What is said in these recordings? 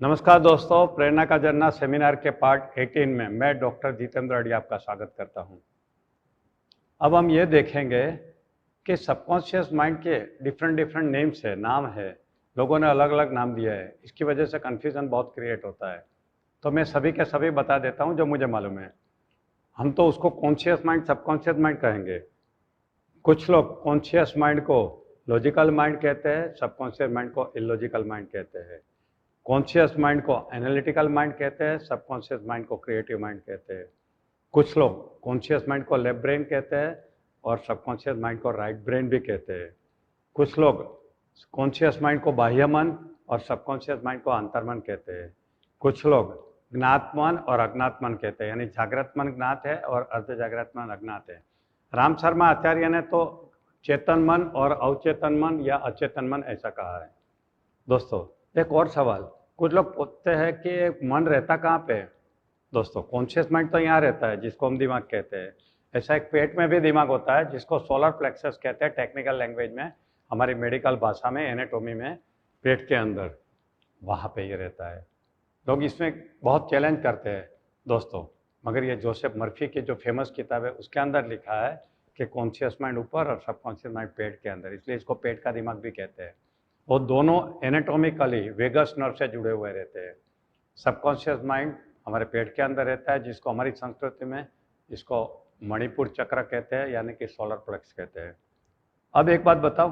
नमस्कार दोस्तों, प्रेरणा का झरना सेमिनार के पार्ट 18 में मैं डॉक्टर जितेंद्र अडी आपका स्वागत करता हूं। अब हम ये देखेंगे कि सबकॉन्शियस माइंड के डिफरेंट नेम्स है, नाम है, लोगों ने अलग अलग नाम दिया है। इसकी वजह से कन्फ्यूज़न बहुत क्रिएट होता है, तो मैं सभी के सभी बता देता हूं जो मुझे मालूम है। हम तो उसको कॉन्शियस माइंड, सबकॉन्शियस माइंड कहेंगे। कुछ लोग कॉन्शियस माइंड को लॉजिकल माइंड कहते हैं, सबकॉन्शियस माइंड को इलॉजिकल माइंड कहते हैं। कॉन्शियस माइंड को एनालिटिकल माइंड कहते हैं, सबकॉन्शियस माइंड को क्रिएटिव माइंड कहते हैं। कुछ लोग कॉन्शियस माइंड को लेफ्ट ब्रेन कहते हैं और सबकॉन्शियस माइंड को राइट ब्रेन भी कहते हैं। कुछ लोग कॉन्शियस माइंड को बाह्य मन और सबकॉन्शियस माइंड को अंतर्मन कहते हैं। कुछ लोग ज्ञात मन और अज्ञात मन कहते हैं, यानी जागृत मन ज्ञात है और अर्ध जागृत मन अज्ञात है। राम शर्मा आचार्य ने तो चेतन मन और अवचेतन मन या अचेतन मन ऐसा कहा है। दोस्तों, एक और सवाल, कुछ लोग पूछते हैं कि मन रहता कहाँ पे है। दोस्तों, कॉन्शियस माइंड तो यहाँ रहता है, जिसको हम दिमाग कहते हैं। ऐसा एक पेट में भी दिमाग होता है, जिसको सोलर प्लेक्सस कहते हैं टेक्निकल लैंग्वेज में, हमारी मेडिकल भाषा में, एनाटॉमी में, पेट के अंदर, वहाँ पे ये रहता है। लोग इसमें बहुत चैलेंज करते हैं दोस्तों, मगर ये जोसेफ मर्फी की जो फेमस किताब है उसके अंदर लिखा है कि कॉन्शियस माइंड ऊपर और सबकॉन्शियस माइंड पेट के अंदर, इसलिए इसको पेट का दिमाग भी कहते हैं। वो दोनों एनाटॉमिकली वेगस नर्व से जुड़े हुए रहते हैं। सबकॉन्शियस माइंड हमारे पेट के अंदर रहता है, जिसको हमारी संस्कृति में इसको मणिपुर चक्र कहते हैं, यानी कि सोलर प्लेक्स कहते हैं। अब एक बात बताओ,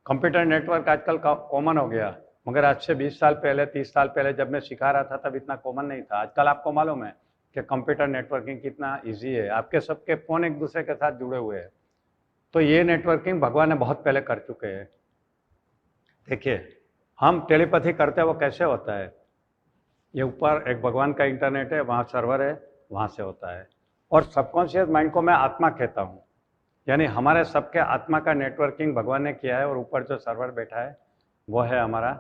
कंप्यूटर नेटवर्क आजकल कॉमन हो गया, मगर आज से 20 साल पहले, 30 साल पहले जब मैं सिखा रहा था तब इतना कॉमन नहीं था। आजकल आपको मालूम है कि कंप्यूटर नेटवर्किंग कितना ईजी है, आपके सबके फ़ोन एक दूसरे के साथ जुड़े हुए हैं। तो ये नेटवर्किंग भगवान ने बहुत पहले कर चुके हैं। देखिए, हम टेलीपैथी करते हैं, वो कैसे होता है। ये ऊपर एक भगवान का इंटरनेट है, वहाँ सर्वर है, वहाँ से होता है। और सबकॉन्शियस माइंड को मैं आत्मा कहता हूँ, यानी हमारे सबके आत्मा का नेटवर्किंग भगवान ने किया है, और ऊपर जो सर्वर बैठा है वो है हमारा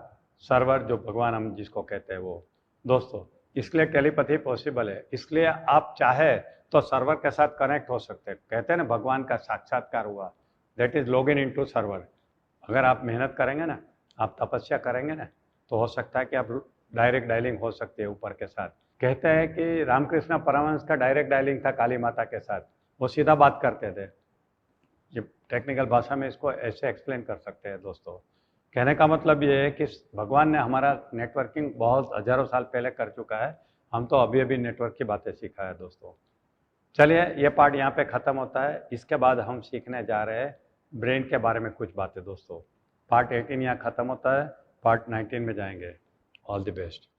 सर्वर, जो भगवान हम जिसको कहते हैं वो। दोस्तों, इसलिए टेलीपैथी पॉसिबल है, इसलिए आप चाहे तो सर्वर के साथ कनेक्ट हो सकते हैं। कहते हैं ना, भगवान का साक्षात्कार हुआ, that is log in into server. अगर आप मेहनत करेंगे ना, आप तपस्या करेंगे ना, तो हो सकता है कि आप डायरेक्ट डायलिंग हो सकती है ऊपर के साथ। कहते हैं कि रामकृष्ण परमहंस का डायरेक्ट डायलिंग था काली माता के साथ, वो सीधा बात करते थे। ये टेक्निकल भाषा में इसको ऐसे एक्सप्लेन कर सकते हैं दोस्तों। कहने का मतलब ये है कि भगवान ने हमारा नेटवर्किंग बहुत हजारों साल पहले कर चुका है, हम तो अभी अभी नेटवर्क की बातें सीखा है दोस्तों। चलिए, ये पार्ट यहाँ पे ख़त्म होता है। इसके बाद हम सीखने जा रहे हैं ब्रेन के बारे में कुछ बातें दोस्तों। पार्ट 18 यहाँ ख़त्म होता है, पार्ट 19 में जाएंगे। All the best.